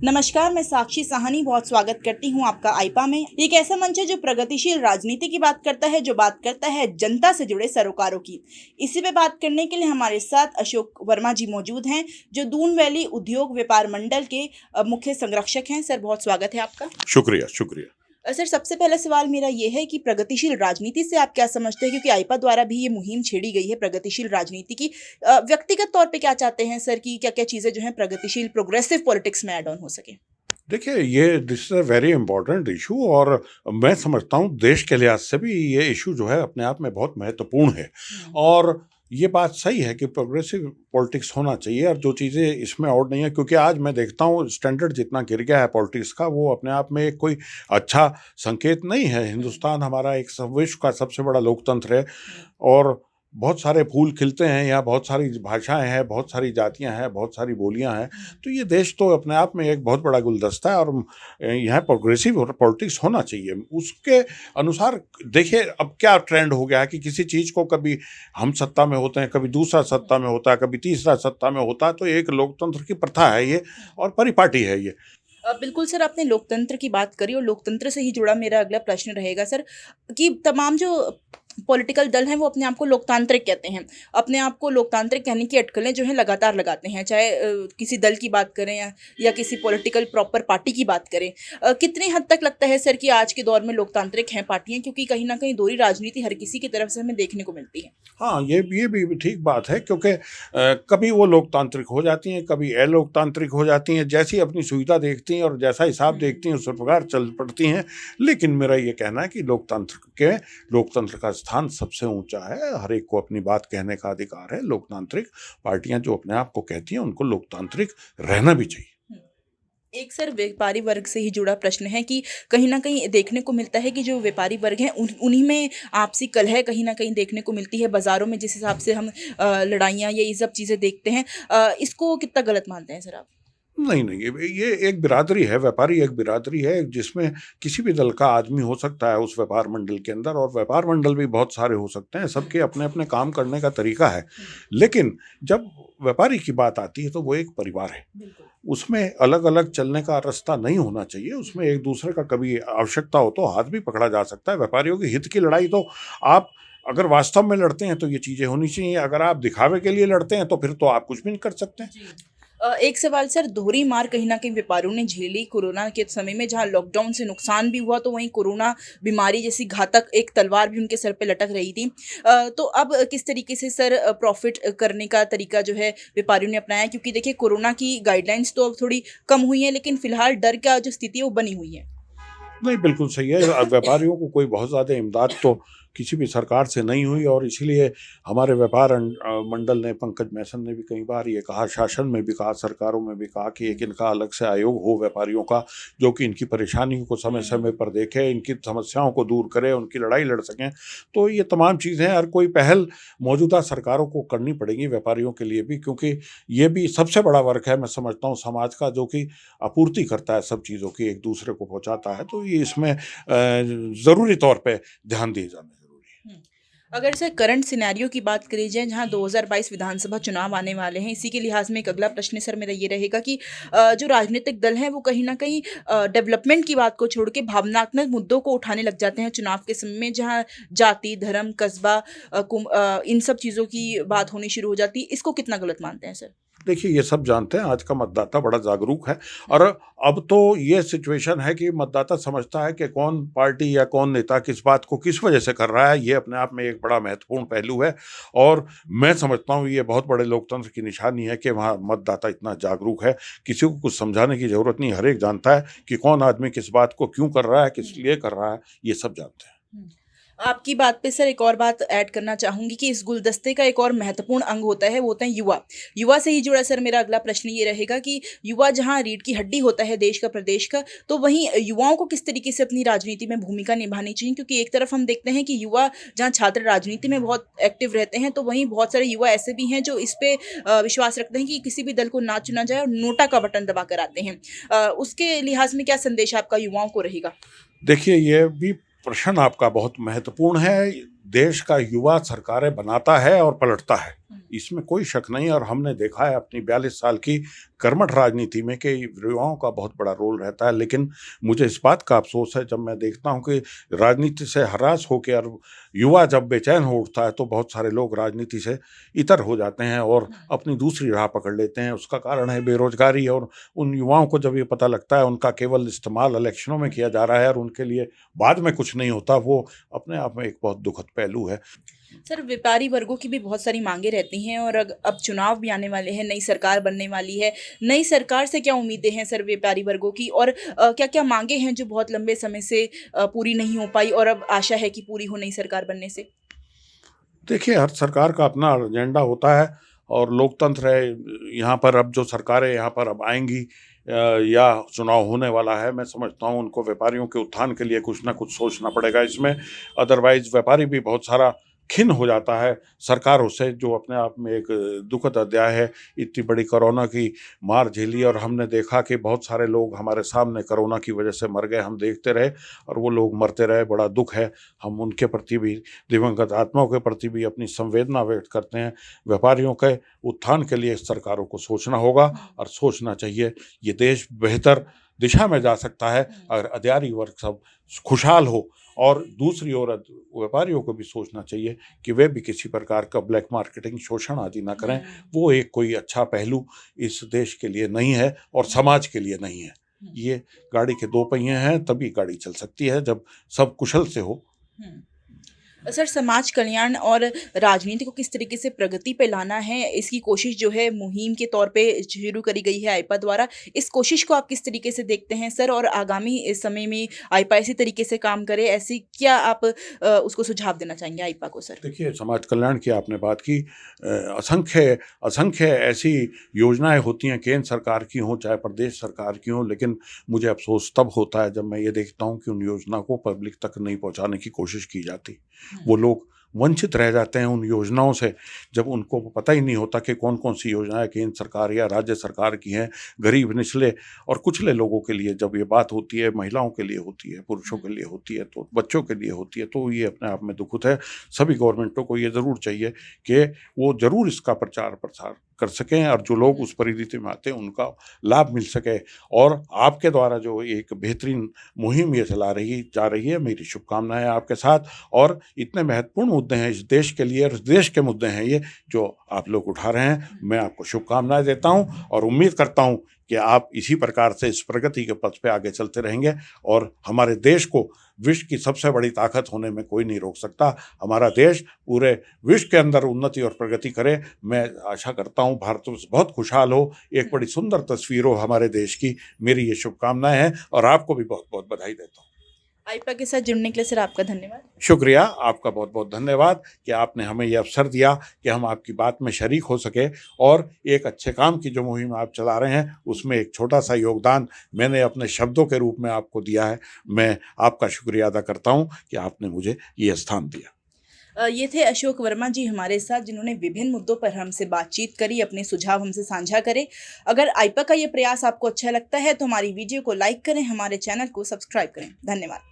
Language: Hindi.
नमस्कार, मैं साक्षी साहनी बहुत स्वागत करती हूं आपका आईपा में। एक ऐसा मंच है जो प्रगतिशील राजनीति की बात करता है, जो बात करता है जनता से जुड़े सरोकारों की। इसी पे बात करने के लिए हमारे साथ अशोक वर्मा जी मौजूद हैं, जो दून वैली उद्योग व्यापार मंडल के मुख्य संरक्षक हैं। सर, बहुत स्वागत है आपका। शुक्रिया शुक्रिया। सर, सबसे पहला सवाल मेरा ये है कि प्रगतिशील राजनीति से आप क्या समझते हैं, क्योंकि आईपा द्वारा भी ये मुहिम छेड़ी गई है प्रगतिशील राजनीति की। व्यक्तिगत तौर पे क्या चाहते हैं सर कि क्या क्या चीजें जो है प्रगतिशील प्रोग्रेसिव पॉलिटिक्स में ऐड ऑन हो सके? देखिए, ये this is a very important issue और मैं समझता हूँ देश के लिहाज से भी ये इशू जो है अपने आप में बहुत महत्वपूर्ण है। और ये बात सही है कि प्रोग्रेसिव पॉलिटिक्स होना चाहिए और जो चीज़ें इसमें और नहीं है, क्योंकि आज मैं देखता हूँ स्टैंडर्ड जितना गिर गया है पॉलिटिक्स का, वो अपने आप में एक कोई अच्छा संकेत नहीं है। हिंदुस्तान हमारा एक विश्व का सबसे बड़ा लोकतंत्र है और बहुत सारे फूल खिलते हैं, यहाँ बहुत सारी भाषाएं हैं, बहुत सारी जातियां हैं, बहुत सारी बोलियां हैं। तो ये देश तो अपने आप में एक बहुत बड़ा गुलदस्ता है और यहाँ प्रोग्रेसिव पॉलिटिक्स होना चाहिए। उसके अनुसार देखिए अब क्या ट्रेंड हो गया है कि किसी चीज़ को कभी हम सत्ता में होते हैं, कभी दूसरा सत्ता में होता है, कभी तीसरा सत्ता में होता है। तो एक लोकतंत्र की प्रथा है ये और परिपाटी है ये। बिल्कुल सर, आपने लोकतंत्र की बात करी और लोकतंत्र से ही जुड़ा मेरा अगला प्रश्न रहेगा सर कि तमाम जो पॉलिटिकल दल हैं वो अपने आप को लोकतांत्रिक कहते हैं। अपने आप को लोकतांत्रिक कहने की अटकलें जो हैं लगातार लगाते हैं, चाहे किसी दल की बात करें या किसी पॉलिटिकल प्रॉपर पार्टी की बात करें। कितनी हद तक लगता है सर कि आज के दौर में लोकतांत्रिक हैं पार्टियां, क्योंकि कहीं ना कहीं दोहरी राजनीति हर किसी की तरफ से हमें देखने को मिलती है। हाँ, ये भी ठीक बात है, क्योंकि कभी वो लोकतांत्रिक हो जाती हैं, कभी अलोकतांत्रिक हो जाती हैं, जैसी अपनी सुविधा देखती हैं और जैसा हिसाब देखती हैं उस प्रकार चल पड़ती हैं। लेकिन मेरा ये कहना है कि लोकतंत्र का स्थान सबसे ऊंचा है। हर एक को अपनी बात कहने का अधिकार है। लोकतांत्रिक पार्टियां जो अपने आप को कहती हैं उनको लोकतांत्रिक रहना भी चाहिए। एक सर व्यापारी वर्ग से ही जुड़ा प्रश्न है कि कहीं ना कहीं देखने को मिलता है कि जो व्यापारी वर्ग हैं उन्हीं में आपसी कलह कहीं ना कहीं देखने को मिलती है बाजारों में, जिस हिसाब से हम लड़ाइयाँ ये सब चीज़ें देखते हैं। इसको कितना गलत मानते हैं सर आप? नहीं नहीं, ये एक बिरादरी है, व्यापारी एक बिरादरी है जिसमें किसी भी दल का आदमी हो सकता है उस व्यापार मंडल के अंदर, और व्यापार मंडल भी बहुत सारे हो सकते हैं। सबके अपने अपने काम करने का तरीका है। लेकिन जब व्यापारी की बात आती है तो वो एक परिवार है। उसमें अलग अलग चलने का रास्ता नहीं होना चाहिए। उसमें एक दूसरे का कभी आवश्यकता हो तो हाथ भी पकड़ा जा सकता है। व्यापारियों की हित की लड़ाई तो आप अगर वास्तव में लड़ते हैं तो ये चीजें होनी चाहिए। अगर आप दिखावे के लिए लड़ते हैं तो फिर तो आप कुछ भी नहीं कर सकते। एक सवाल सर, दोहरी मार कहीं ना कहीं व्यापारियों ने झेली कोरोना के समय में, जहां लॉकडाउन से नुकसान भी हुआ तो वहीं कोरोना बीमारी जैसी घातक एक तलवार भी उनके सर पे लटक रही थी। तो अब किस तरीके से सर प्रॉफिट करने का तरीका जो है व्यापारियों ने अपनाया, क्योंकि देखिए कोरोना की गाइडलाइंस तो अब थोड़ी कम हुई है, लेकिन फिलहाल डर का जो स्थिति है वो बनी हुई है। नहीं, बिल्कुल सही है। अब व्यापारियों को कोई बहुत ज़्यादा इमदाद तो किसी भी सरकार से नहीं हुई और इसीलिए हमारे मंडल ने, पंकज मैसन ने भी कई बार ये कहा, शासन में भी कहा, सरकारों में भी कहा कि एक इनका अलग से आयोग हो व्यापारियों का, जो कि इनकी परेशानियों को समय समय पर देखे, इनकी समस्याओं को दूर करे, उनकी लड़ाई लड़ सकें। तो ये तमाम चीज़ें हर कोई पहल मौजूदा सरकारों को करनी पड़ेगी व्यापारियों के लिए भी, क्योंकि ये भी सबसे बड़ा वर्ग है मैं समझता हूँ समाज का, जो कि आपूर्ति करता है सब चीज़ों की, एक दूसरे को पहुँचाता है। तो ये इसमें ज़रूरी तौर पर ध्यान दिए जाने। अगर सर करंट सिनेरियो की बात करी जाए, जहां 2022 विधानसभा चुनाव आने वाले हैं, इसी के लिहाज में एक अगला प्रश्न सर मेरा ये रहेगा कि जो राजनीतिक दल हैं वो कहीं ना कहीं डेवलपमेंट की बात को छोड़ के भावनात्मक मुद्दों को उठाने लग जाते हैं चुनाव के समय में, जहां जाति, धर्म, कस्बा, इन सब चीज़ों की बात होनी शुरू हो जाती है। इसको कितना गलत मानते हैं सर? देखिए, ये सब जानते हैं, आज का मतदाता बड़ा जागरूक है और अब तो ये सिचुएशन है कि मतदाता समझता है कि कौन पार्टी या कौन नेता किस बात को किस वजह से कर रहा है। ये अपने आप में एक बड़ा महत्वपूर्ण पहलू है और मैं समझता हूँ ये बहुत बड़े लोकतंत्र की निशानी है कि वहाँ मतदाता इतना जागरूक है। किसी को कुछ समझाने की जरूरत नहीं, हर एक जानता है कि कौन आदमी किस बात को क्यों कर रहा है, किस लिए कर रहा है, ये सब जानते हैं। आपकी बात पे सर एक और बात ऐड करना चाहूंगी कि इस गुलदस्ते का एक और महत्वपूर्ण अंग होता है, वो होते हैं युवा। युवा से ही जुड़ा सर मेरा अगला प्रश्न ये रहेगा कि युवा जहां रीढ़ की हड्डी होता है देश का, प्रदेश का, तो वहीं युवाओं को किस तरीके से अपनी राजनीति में भूमिका निभानी चाहिए, क्योंकि एक तरफ हम देखते हैं कि युवा जहाँ छात्र राजनीति में बहुत एक्टिव रहते हैं, तो वहीं बहुत सारे युवा ऐसे भी हैं जो इस पे विश्वास रखते हैं कि किसी भी दल को ना चुना जाए और नोटा का बटन दबा कर आते हैं। उसके लिहाज में क्या संदेश आपका युवाओं को रहेगा? देखिए, ये भी प्रश्न आपका बहुत महत्वपूर्ण है। देश का युवा सरकारें बनाता है और पलटता है। इसमें कोई शक नहीं। और हमने देखा है अपनी 42 साल की कर्मठ राजनीति में कि युवाओं का बहुत बड़ा रोल रहता है। लेकिन मुझे इस बात का अफसोस है जब मैं देखता हूं कि राजनीति से हरास होकर और युवा जब बेचैन हो उठता है तो बहुत सारे लोग राजनीति से इतर हो जाते हैं और अपनी दूसरी राह पकड़ लेते हैं। उसका कारण है बेरोजगारी। और उन युवाओं को जब ये पता लगता है उनका केवल इस्तेमाल इलेक्शनों में किया जा रहा है और उनके लिए बाद में कुछ नहीं होता, वो अपने आप में एक बहुत दुखद पहलू है। सर, व्यापारी वर्गों की भी बहुत सारी मांगे रहती हैं और अब चुनाव भी आने वाले हैं, नई सरकार बनने वाली है। नई सरकार से क्या उम्मीदें हैं सर व्यापारी वर्गों की, और क्या-क्या मांगे हैं जो बहुत लंबे समय से पूरी नहीं हो पाई और अब आशा है कि पूरी हो नई सरकार बनने से? देखिए, हर सरकार का अपना एजेंडा होता है और लोकतंत्र है। यहाँ पर अब जो सरकारें यहाँ पर अब आएंगी या चुनाव होने वाला है, मैं समझता हूँ उनको व्यापारियों के उत्थान के लिए कुछ ना कुछ सोचना पड़ेगा इसमें। अदरवाइज व्यापारी भी बहुत सारा खिन्न हो जाता है सरकारों से, जो अपने आप में एक दुखद अध्याय है। इतनी बड़ी कोरोना की मार झेली और हमने देखा कि बहुत सारे लोग हमारे सामने कोरोना की वजह से मर गए, हम देखते रहे और वो लोग मरते रहे। बड़ा दुख है। हम उनके प्रति भी, दिवंगत आत्माओं के प्रति भी अपनी संवेदना व्यक्त करते हैं। व्यापारियों के उत्थान के लिए सरकारों को सोचना होगा और सोचना चाहिए। ये देश बेहतर दिशा में जा सकता है अगर अधिकारी वर्ग सब खुशहाल हो। और दूसरी ओर व्यापारियों को भी सोचना चाहिए कि वे भी किसी प्रकार का ब्लैक मार्केटिंग, शोषण आदि ना करें। वो एक कोई अच्छा पहलू इस देश के लिए नहीं है और समाज के लिए नहीं है। ये गाड़ी के दो पहिए हैं, तभी गाड़ी चल सकती है जब सब कुशल से हो। सर, समाज कल्याण और राजनीति को किस तरीके से प्रगति पे लाना है, इसकी कोशिश जो है मुहिम के तौर पे शुरू करी गई है आईपा द्वारा। इस कोशिश को आप किस तरीके से देखते हैं सर, और आगामी इस समय में आईपा इसी तरीके से काम करे, ऐसी क्या आप उसको सुझाव देना चाहेंगे आईपा को सर? देखिए, समाज कल्याण की आपने बात की। असंख्य असंख्य ऐसी योजनाएं होती हैं, केंद्र सरकार की हों चाहे प्रदेश सरकार की हों, लेकिन मुझे अफसोस तब होता है जब मैं ये देखता हूँ कि उन योजना को पब्लिक तक नहीं पहुँचाने की कोशिश की जाती। वो लोग वंचित रह जाते हैं उन योजनाओं से, जब उनको पता ही नहीं होता कि कौन कौन सी योजनाएं केंद्र सरकार या राज्य सरकार की हैं। गरीब, निचले और कुचले लोगों के लिए जब ये बात होती है, महिलाओं के लिए होती है, पुरुषों के लिए होती है, तो बच्चों के लिए होती है, तो ये अपने आप में दुखद है। सभी गवर्नमेंटों को ये ज़रूर चाहिए कि वो ज़रूर इसका प्रचार प्रसार कर सकें और जो लोग उस परिस्थिति में आते हैं उनका लाभ मिल सके। और आपके द्वारा जो एक बेहतरीन मुहिम ये जा रही है, मेरी शुभकामनाएं आपके साथ। और इतने महत्वपूर्ण मुद्दे हैं इस देश के लिए और इस देश के मुद्दे हैं ये जो आप लोग उठा रहे हैं। मैं आपको शुभकामनाएं देता हूं और उम्मीद करता हूं कि आप इसी प्रकार से इस प्रगति के पथ पे आगे चलते रहेंगे और हमारे देश को विश्व की सबसे बड़ी ताकत होने में कोई नहीं रोक सकता। हमारा देश पूरे विश्व के अंदर उन्नति और प्रगति करे। मैं आशा करता हूं भारत बहुत खुशहाल हो, एक बड़ी सुंदर तस्वीर हो हमारे देश की। मेरी ये शुभकामनाएं हैं और आपको भी बहुत बहुत बधाई देता हूं। आईपा के साथ जुड़ने के लिए सर आपका धन्यवाद। शुक्रिया, आपका बहुत बहुत धन्यवाद कि आपने हमें ये अवसर दिया कि हम आपकी बात में शरीक हो सके और एक अच्छे काम की जो मुहिम आप चला रहे हैं उसमें एक छोटा सा योगदान मैंने अपने शब्दों के रूप में आपको दिया है। मैं आपका शुक्रिया अदा करता हूं कि आपने मुझे ये स्थान दिया। ये थे अशोक वर्मा जी हमारे साथ, जिन्होंने विभिन्न मुद्दों पर हमसे बातचीत करी, अपने सुझाव हमसे साझा करे। अगर आईपा का ये प्रयास आपको अच्छा लगता है तो हमारी वीडियो को लाइक करें, हमारे चैनल को सब्सक्राइब करें। धन्यवाद।